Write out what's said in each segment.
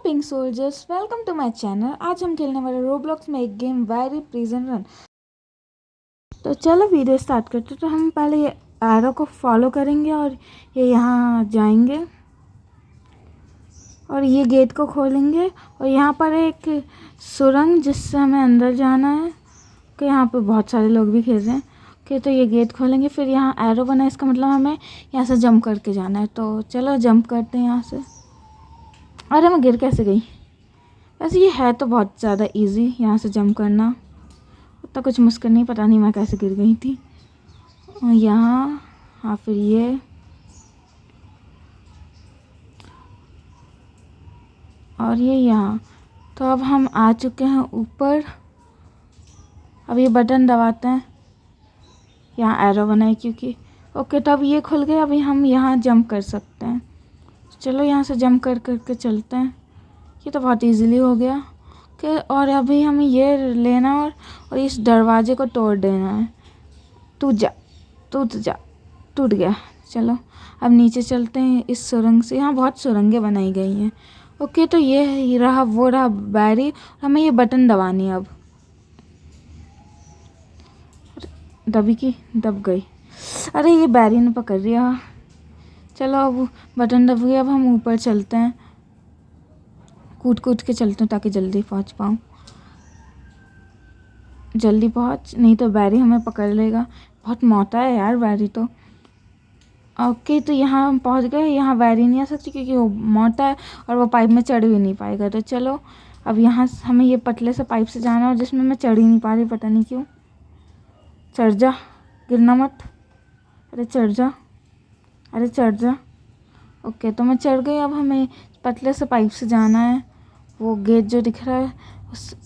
Pink soldiers, welcome to my channel. आज हम खेलने वाले रोब्लॉक्स में एक गेम वेरी प्रिजन रन। तो चलो वीडियो स्टार्ट करते। तो हम पहले ये एरो को फॉलो करेंगे और ये यहाँ जाएंगे और ये गेट को खोलेंगे और यहाँ पर एक सुरंग जिससे हमें अंदर जाना है। कि यहाँ पे बहुत सारे लोग भी खेल रहे हैं। कि तो ये गेट खोलेंगे, फिर यहाँ एरो बना है, इसका मतलब हमें यहाँ से जंप करके जाना है। तो चलो जंप करते हैं यहाँ से। अरे मैं गिर कैसे गई? वैसे ये है तो बहुत ज़्यादा इजी यहाँ से जंप करना, उतना कुछ मुश्किल नहीं। पता नहीं मैं कैसे गिर गई थी। और यहाँ हाँ, फिर ये और ये यहाँ। तो अब हम आ चुके हैं ऊपर। अब ये बटन दबाते हैं, यहाँ एरो बनाए क्योंकि ओके। तो अब ये खुल गए, अभी हम यहाँ जंप कर सकते हैं। चलो यहाँ से जंप कर करके चलते हैं। ये तो बहुत इजीली हो गया कि और अभी हमें ये लेना और इस दरवाजे को तोड़ देना है। टूट जा, टूट जा, टूट गया। चलो अब नीचे चलते हैं इस सुरंग से। यहाँ बहुत सुरंगें बनाई गई हैं। ओके, तो ये रहा, वो रहा बैरी। हमें ये बटन दबानी है अब। दबी की दब गई। अरे ये बैरी ने पकड़ लिया। चलो अब बटन दब गया। अब हम ऊपर चलते हैं, कूद कूद के चलते हैं ताकि जल्दी पहुंच पाऊँ। जल्दी पहुंच, नहीं तो बैरी हमें पकड़ लेगा। बहुत मोटा है यार बैरी तो। ओके, तो यहाँ हम पहुंच गए। यहाँ बैरी नहीं आ सकती क्योंकि वो मोटा है और वो पाइप में चढ़ भी नहीं पाएगा। तो चलो अब यहाँ हमें ये पतले से पाइप से जाना है, और जिसमें मैं चढ़ ही नहीं पा रही, पता नहीं क्यों। चढ़ जा, गिरना मत। अरे चढ़ जा, अरे चढ़ जा। ओके, तो मैं चढ़ गई। अब हमें पतले से पाइप से जाना है, वो गेट जो दिख रहा है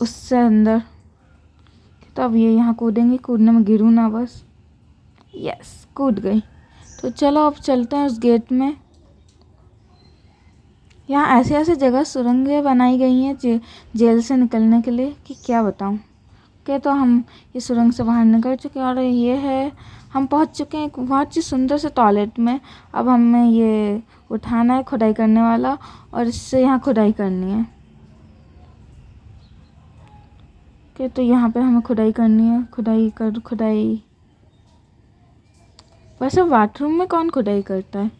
उससे अंदर। तो अब ये यहाँ कूदेंगे, कूदने में गिरूँ ना बस। यस, कूद गई। तो चलो अब चलते हैं उस गेट में। यहाँ ऐसे ऐसे जगह सुरंगें बनाई गई हैं जेल से निकलने के लिए कि क्या बताऊँ। के तो हम ये सुरंग से बाहर निकल चुके हैं और ये है, हम पहुँच चुके हैं एक बहुत ही सुंदर से टॉयलेट में। अब हमें ये उठाना है खुदाई करने वाला, और इससे यहाँ खुदाई करनी है। के तो यहाँ पे हमें खुदाई करनी है। खुदाई। वैसे बाथरूम में कौन खुदाई करता है?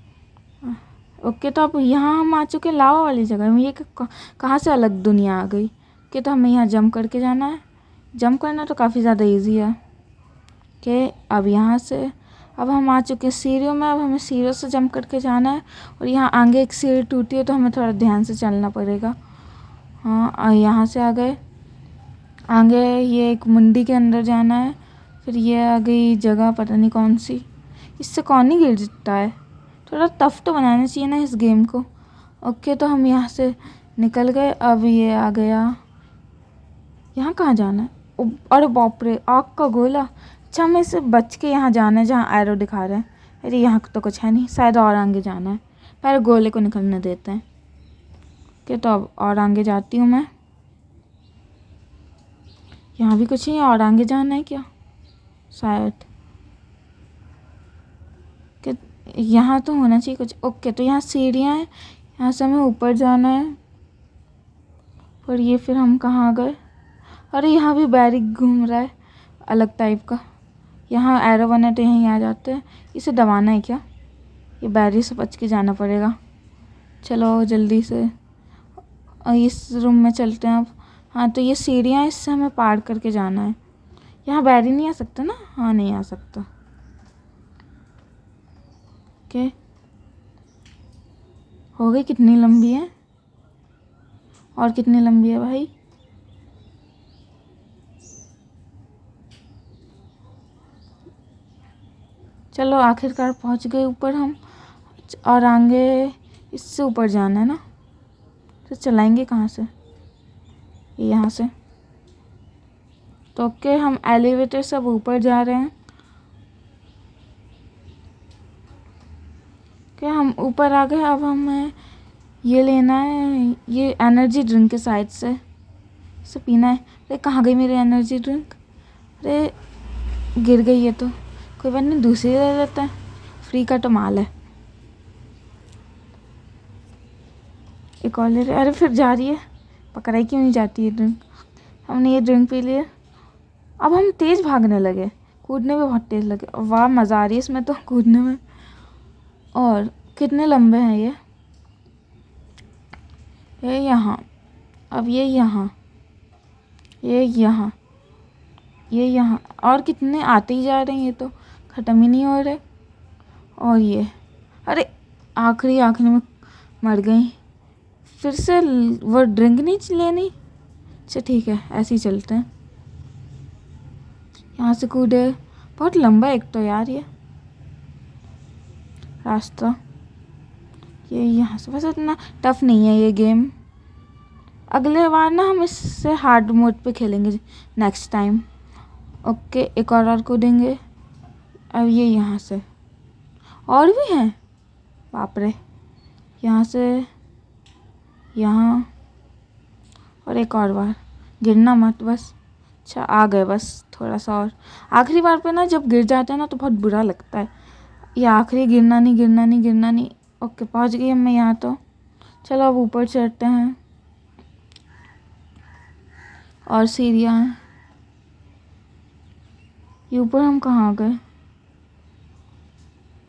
ओके, तो अब यहाँ हम आ चुके लावा वाली जगह में। ये कहाँ से अलग दुनिया आ गई। कि तो हमें यहाँ जंप करके जाना है। जंप करना तो काफ़ी ज़्यादा इजी है। कि अब यहाँ से अब हम आ चुके हैं सीढ़ियों में। अब हमें सीढ़ियों से जंप करके जाना है, और यहाँ आगे एक सीढ़ी टूटी है तो हमें थोड़ा ध्यान से चलना पड़ेगा। हाँ, यहाँ से आ गए। आगे ये एक मंडी के अंदर जाना है। फिर ये आ गई जगह, पता नहीं कौन सी। इससे कौन ही गिरता है। थोड़ा टफ तो बनाना चाहिए ना इस गेम को। ओके, तो हम यहाँ से निकल गए। अब ये आ गया, यहाँ कहाँ जाना है? अरे बाप रे, आग का गोला। अच्छा, हमें इससे बच के यहाँ जाना है जहाँ एरो दिखा रहे हैं। अरे यहाँ तो कुछ है नहीं, शायद और आगे जाना है। पहले गोले को निकलने देते हैं। कि तो अब और आगे जाती हूँ मैं। यहाँ भी कुछ नहीं, और आगे जाना है क्या शायद। कि यहाँ तो होना चाहिए कुछ। ओके, तो यहाँ सीढ़ियाँ हैं, यहाँ से हमें ऊपर जाना है। और ये फिर हम कहाँ आ गए? अरे यहाँ भी बैरिक घूम रहा है अलग टाइप का। यहाँ एरो बना है तो यहीं आ जाते हैं। इसे दबाना है क्या? ये बैरी से बच के जाना पड़ेगा। चलो जल्दी से इस रूम में चलते हैं अब। हाँ, तो ये सीढ़ियाँ, इससे हमें पार करके जाना है। यहाँ बैरी नहीं आ सकता ना? हाँ, नहीं आ सकता। ओके, हो गई। कितनी लंबी है और कितनी लंबी है भाई? चलो आखिरकार पहुंच गए ऊपर हम। और आगे इससे ऊपर जाना है ना? तो चलाएंगे कहाँ से? यहाँ से। तो ओके, हम एलिवेटर से अब ऊपर जा रहे हैं। क्या हम ऊपर आ गए? अब हमें ये लेना है, ये एनर्जी ड्रिंक के साइड से इसे पीना है। अरे कहाँ गई मेरी एनर्जी ड्रिंक? अरे गिर गई है तो कोई बात नहीं, दूसरी ले लेते हैं। फ्री का तो माल है। एक एक और ले रहे। अरे फिर जा रही है, पकड़ाई क्यों नहीं जाती है ड्रिंक। हमने ये ड्रिंक पी लिया। अब हम तेज़ भागने लगे, कूदने में बहुत तेज़ लगे। वाह मज़ा आ रही है इसमें तो कूदने में। और कितने लंबे हैं ये यहाँ, अब ये यहाँ, ये यहाँ, ये यहाँ, और कितने आते ही जा रहे हैं, ये तो ख़त्म ही नहीं हो रहे। और ये अरे आखिरी में मर गई। फिर से वो ड्रिंक नहीं लेनी। अच्छा ठीक है, ऐसे ही चलते हैं। यहाँ से कूदे, बहुत लंबा एक तो यार ये रास्ता। ये यहाँ से बस इतना टफ नहीं है ये गेम। अगले बार ना हम इससे हार्ड मोड पे खेलेंगे नेक्स्ट टाइम। ओके एक और कूदेंगे। अब ये यहाँ से और भी हैं, बाप रे। यहाँ से यहाँ, और एक और बार, गिरना मत बस। अच्छा आ गए बस, थोड़ा सा और। आखिरी बार पे ना जब गिर जाते हैं ना तो बहुत बुरा लगता है। ये आखिरी गिरना नहीं। ओके पहुँच गई मैं यहाँ तो। चलो अब ऊपर चढ़ते हैं। और सीढ़ियाँ हैं। ये ऊपर हम कहाँ आ गए।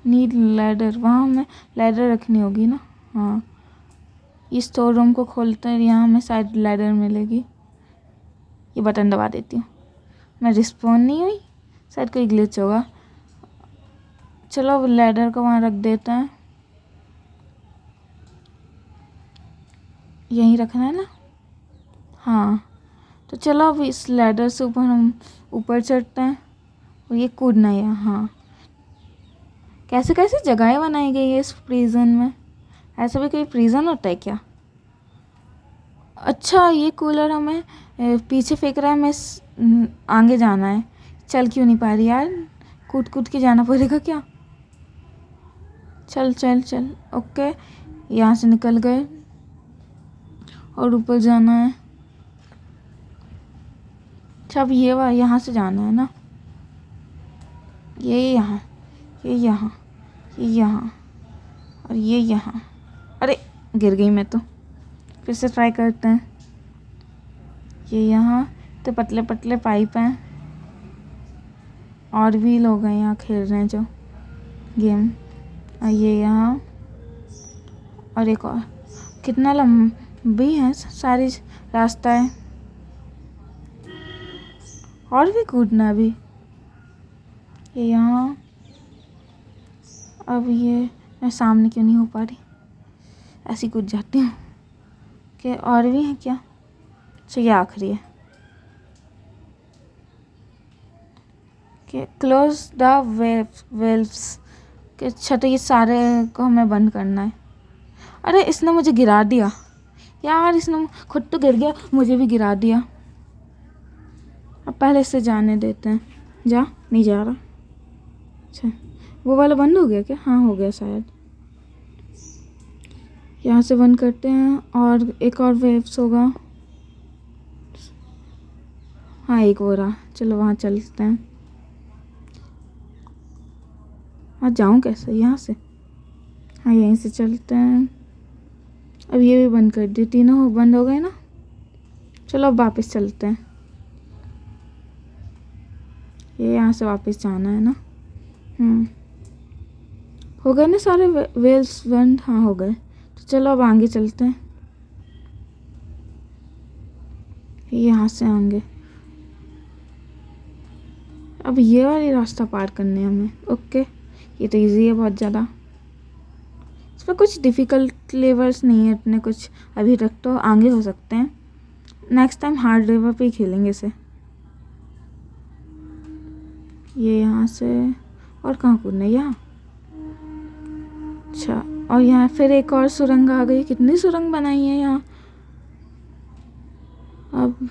नीड लैडर, वहाँ हमें लैडर रखनी होगी ना। हाँ इस स्टोर रूम को खोलते हैं, यहाँ हमें शायद लैडर मिलेगी। ये बटन दबा देती हूँ। मैं रिस्पॉन नहीं हुई, शायद कोई ग्लिच होगा। चलो अब लैडर को वहाँ रख देते हैं। यहीं रखना है ना। हाँ तो चलो अब इस लैडर से ऊपर हम ऊपर चढ़ते हैं। और ये कूदना है। हाँ कैसे कैसे जगहें बनाई गई है इस प्रिजन में। ऐसा भी कोई प्रिजन होता है क्या। अच्छा ये कूलर हमें पीछे फेंक रहा है, हमें आगे जाना है। चल क्यों नहीं पा रही यार, कूद के जाना पड़ेगा क्या। चल ओके यहाँ से निकल गए और ऊपर जाना है। अच्छा अब ये यहाँ से जाना है ना। ये यहाँ और ये यहाँ। अरे गिर गई मैं तो। फिर से ट्राई करते हैं। ये यहाँ तो पतले पतले पाइप हैं। और भी लोग हैं यहाँ खेल रहे हैं जो गेम। और ये यहाँ और एक और। कितना लंबी है सारी रास्ता है। और भी कूदना अभी। ये यहाँ, अब ये मैं सामने क्यों नहीं हो पा रही, ऐसी कूद जाती हूँ। कि और भी हैं क्या। अच्छा ये आखिरी है कि क्लोज द वेल्व्स के। अच्छा तो ये सारे को हमें बंद करना है। अरे इसने मुझे गिरा दिया यार, इसने खुद तो गिर गया, मुझे भी गिरा दिया। अब पहले से जाने देते हैं। जा नहीं जा रहा। अच्छा वो वाला बंद हो गया क्या। हाँ हो गया शायद। यहाँ से बंद करते हैं और एक और वेव्स होगा। हाँ एक हो रहा। चलो वहाँ चलते हैं। हाँ जाऊँ कैसे यहाँ से। हाँ यहीं से चलते हैं। अब ये भी बंद कर दिए, तीनों बंद हो गए ना। चलो अब वापस चलते हैं। ये यहाँ से वापस जाना है ना। हो गए ना सारे वेल्स बंद। हाँ हो गए। तो चलो अब आगे चलते हैं। यहाँ से आगे अब ये वाली रास्ता पार करने हमें। ओके ये तो इजी है बहुत ज़्यादा। इसमें कुछ डिफ़िकल्ट लेवल्स नहीं है इतने कुछ अभी तक, तो आगे हो सकते हैं। नेक्स्ट टाइम हार्ड लेवल पे ही खेलेंगे इसे। ये यहाँ से और कहाँ कूदना है यहाँ। अच्छा और यहाँ फिर एक और सुरंग आ गई। कितनी सुरंग बनाई है यहाँ। अब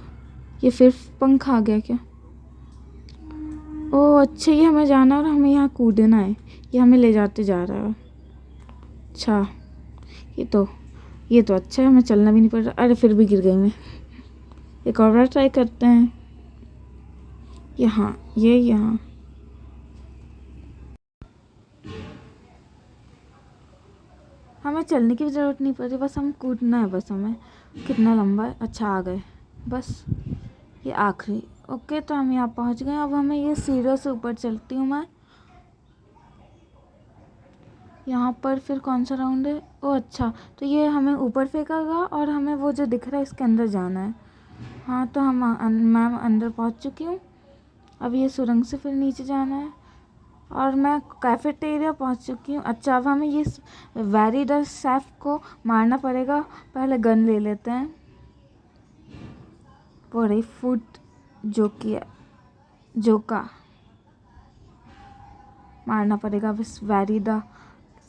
ये फिर पंख आ गया क्या। ओह अच्छा ये हमें जाना और हमें यहाँ कूदना है। ये हमें ले जाते जा रहा है। अच्छा ये तो अच्छा है, हमें चलना भी नहीं पड़ रहा। अरे फिर भी गिर गई मैं। एक और बार ट्राई करते हैं। यहाँ ये यहाँ। हमें चलने की भी ज़रूरत नहीं पड़ रही, बस हम कूदना है बस हमें। कितना लंबा है, अच्छा आ गए बस, ये आखिरी। ओके तो हम यहाँ पहुँच गए। अब हमें ये सीढ़ियों से ऊपर चलती हूँ मैं। यहाँ पर फिर कौन सा राउंड है? ओ अच्छा, तो ये हमें ऊपर फेंकेगा और हमें वो जो दिख रहा है इसके अंदर जाना है। हाँ तो मैं अंदर पहुँच चुकी हूँ। अब ये सुरंग से फिर नीचे जाना है और मैं कैफेटेरिया पहुँच चुकी हूँ। अच्छा, अब हमें ये वेरी द शेफ को मारना पड़ेगा। पहले गन ले लेते हैं। पूरी फूड जोका मारना पड़ेगा। बस वेरी द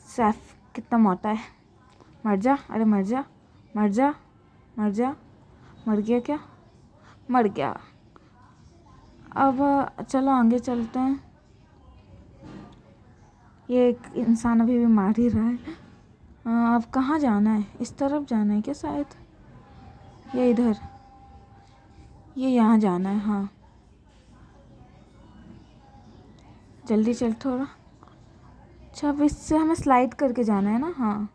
शेफ कितना मोटा है। मर जा, अरे मर जा, मर जा, मर जा। मर गया क्या? मर गया। अब चलो आगे चलते हैं। ये एक इंसान अभी भी मार ही रहा है। अब कहाँ जाना है? इस तरफ जाना है क्या शायद, या इधर? ये यहाँ जाना है। हाँ जल्दी चल थोड़ा। अच्छा, अब इससे हमें स्लाइड करके जाना है ना? हाँ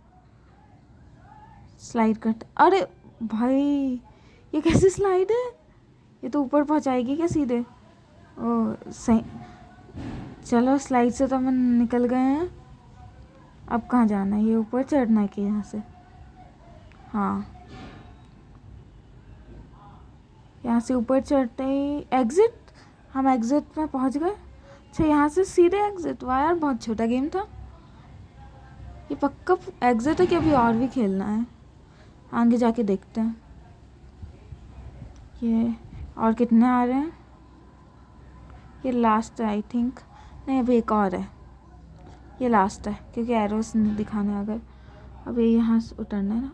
स्लाइड करते। अरे भाई ये कैसी स्लाइड है? ये तो ऊपर पहुँचाएगी क्या सीधे? ओ सही, चलो स्लाइड से तो हम निकल गए हैं। अब कहाँ जाना है? ये ऊपर चढ़ना है कि यहाँ से? हाँ यहाँ से ऊपर चढ़ते ही एग्ज़िट। हम एग्ज़िट में पहुँच गए। अच्छा यहाँ से सीधे एग्ज़िट? वाह यार बहुत छोटा गेम था ये। पक्का एग्ज़िट है कि अभी और भी खेलना है? आगे जाके देखते हैं। ये और कितने आ रहे हैं? ये लास्ट है आई थिंक। नहीं अभी एक और है। ये लास्ट है क्योंकि एरोस दिखाने आ गए। अब ये यहाँ से उतरना है ना?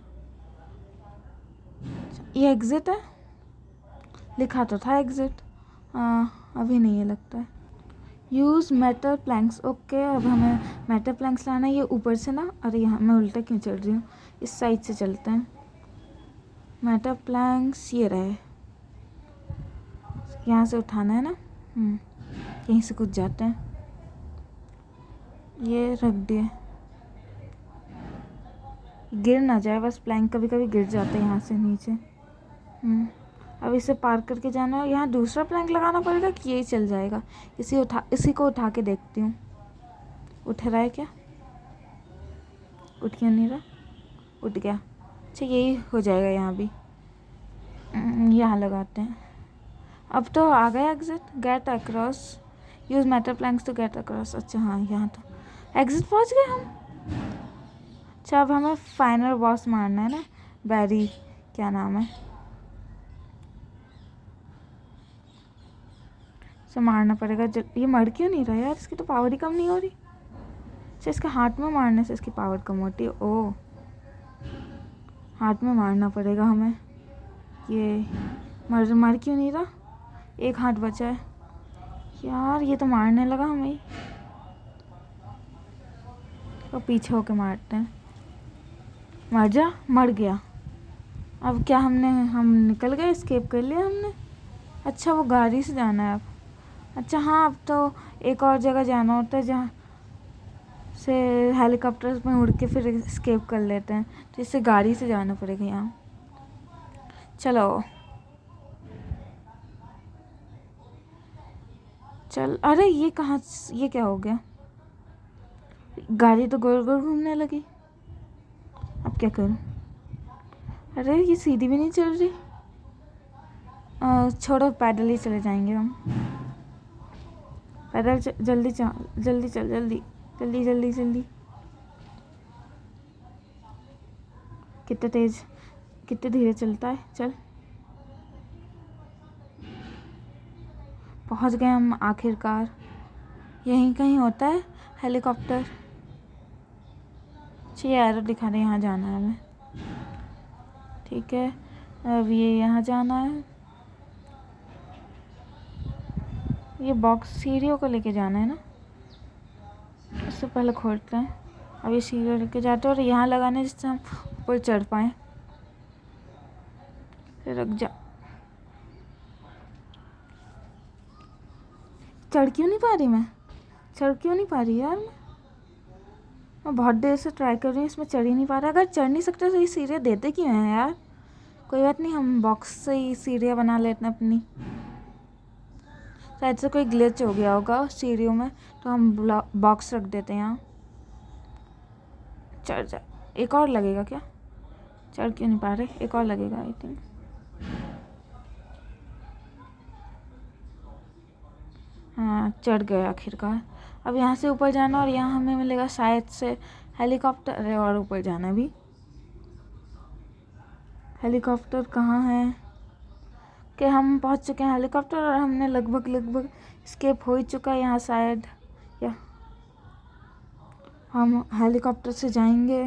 ये एग्ज़िट है, लिखा तो था एग्ज़िट। अभी नहीं है लगता है। Use metal planks. ओके अब हमें मेटल प्लैंक्स लाना है। ये ऊपर से ना, अरे यहाँ मैं उल्टा क्यों चढ़ रही हूँ? इस साइड से चलते हैं। मेटल प्लैंक्स ये रहे, यहाँ से उठाना है ना? यहीं से कूद जाते हैं। ये रख दिए, गिर ना जाए बस। प्लैंक कभी कभी गिर जाते हैं यहाँ से नीचे। अब इसे पार करके जाना है। यहाँ दूसरा प्लैंक लगाना पड़ेगा कि यही चल जाएगा? इसी को उठा के देखती हूँ, उठ रहा है क्या? उठ क्यों नहीं रहा? उठ गया। अच्छा यही हो जाएगा यहाँ भी। यहाँ लगाते हैं। अब तो आ गया exit. Get across, use metal planks to get across. अच्छा हाँ यहाँ तो एग्ज़िट पहुँच गए हम। अच्छा अब हमें फाइनल बॉस मारना है ना? बैरी क्या नाम है, इसे मारना पड़ेगा। ये मर क्यों नहीं रहा यार? इसकी तो पावर ही कम नहीं हो रही। अच्छा इसके हाथ में मारने से इसकी पावर कम होती है। ओ हाथ में मारना पड़ेगा हमें। ये मर क्यों नहीं रहा? एक हाथ बचा है यार। ये तो मारने लगा हमें। तो पीछे होके मारते हैं। मर जा, मर गया। अब क्या हम निकल गए, एस्केप कर लिया हमने। अच्छा वो गाड़ी से जाना है अब। अच्छा हाँ अब तो एक और जगह जाना होता है जहाँ से हेलीकॉप्टर में उड़ के फिर एस्केप कर लेते हैं। तो इससे गाड़ी से जाना पड़ेगा यहाँ। चलो चल। अरे ये कहाँ, ये क्या हो गया? गाड़ी तो गोल गोल घूमने लगी। अब क्या करूँ? अरे ये सीधी भी नहीं चल रही। छोड़ो पैदल ही चले जाएंगे हम। पैदल जल्दी चल, जल्दी चल, जल्दी जल्दी जल्दी जल्दी। कितने तेज, कितने धीरे चलता है। चल पहुंच गए हम आखिरकार। यहीं कहीं होता है हेलीकॉप्टर। अच्छा ये एरो दिखा रहे, यहाँ जाना है हमें। ठीक है अब ये यहाँ जाना है। ये बॉक्स सीढ़ियों को लेके जाना है ना? उससे पहले खोलते हैं। अब ये सीढ़ियों लेके जाते हैं और यहाँ लगाने जिससे हम ऊपर चढ़ पाएँ। रुक जा, चढ़ क्यों नहीं पा रही मैं? चढ़ क्यों नहीं पा रही यार मैं? मैं बहुत देर से ट्राई कर रही हूँ, इसमें चढ़ ही नहीं पा रहा। अगर चढ़ नहीं सकते तो ये सीढ़ियाँ देते क्यों हैं यार? कोई बात नहीं, हम बॉक्स से ही सीढ़ियाँ बना लेते हैं अपनी। शायद से कोई ग्लिच हो गया होगा सीढ़ियों में, तो हम बॉक्स रख देते हैं यहाँ। चढ़ जा, एक और लगेगा क्या? चढ़ क्यों नहीं पा रहे? एक और लगेगा आई थिंक। हाँ, चढ़ गए आखिरकार। अब यहाँ से ऊपर जाना और यहाँ हमें मिलेगा शायद से हेलीकॉप्टर है, और ऊपर जाना भी। हेलीकॉप्टर कहाँ है? कि हम पहुँच चुके हैं हेलीकॉप्टर, और हमने लगभग स्केप हो ही चुका है यहाँ शायद। या हम हेलीकॉप्टर से जाएंगे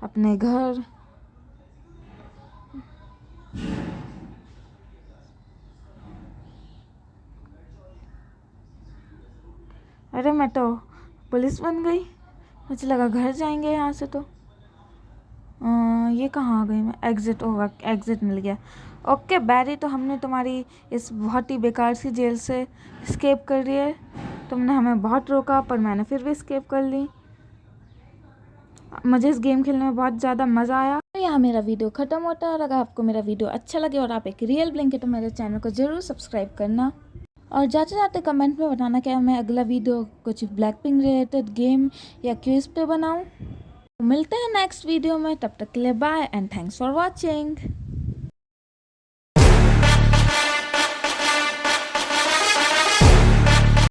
अपने घर। अरे मैं तो पुलिस बन गई, मुझे लगा घर जाएंगे यहाँ से। तो ये कहाँ आ गई मैं? एग्ज़िट होगा, एग्ज़िट मिल गया। ओके बैरी, तो हमने तुम्हारी इस बहुत ही बेकार सी जेल से स्केप कर ली है। तुमने हमें बहुत रोका, पर मैंने फिर भी स्केप कर ली। मुझे इस गेम खेलने में बहुत ज़्यादा मज़ा आया। तो यहाँ मेरा वीडियो ख़त्म होता है, और अगर आपको मेरा वीडियो अच्छा लगे और आप एक रियल ब्लिंक है तो मेरे चैनल को ज़रूर सब्सक्राइब करना, और जाते जाते कमेंट में बताना क्या मैं अगला वीडियो कुछ ब्लैकपिंक रिलेटेड गेम या क्विज पे बनाऊँ। मिलते हैं नेक्स्ट वीडियो में, तब तक के लिए bye and thanks for watching.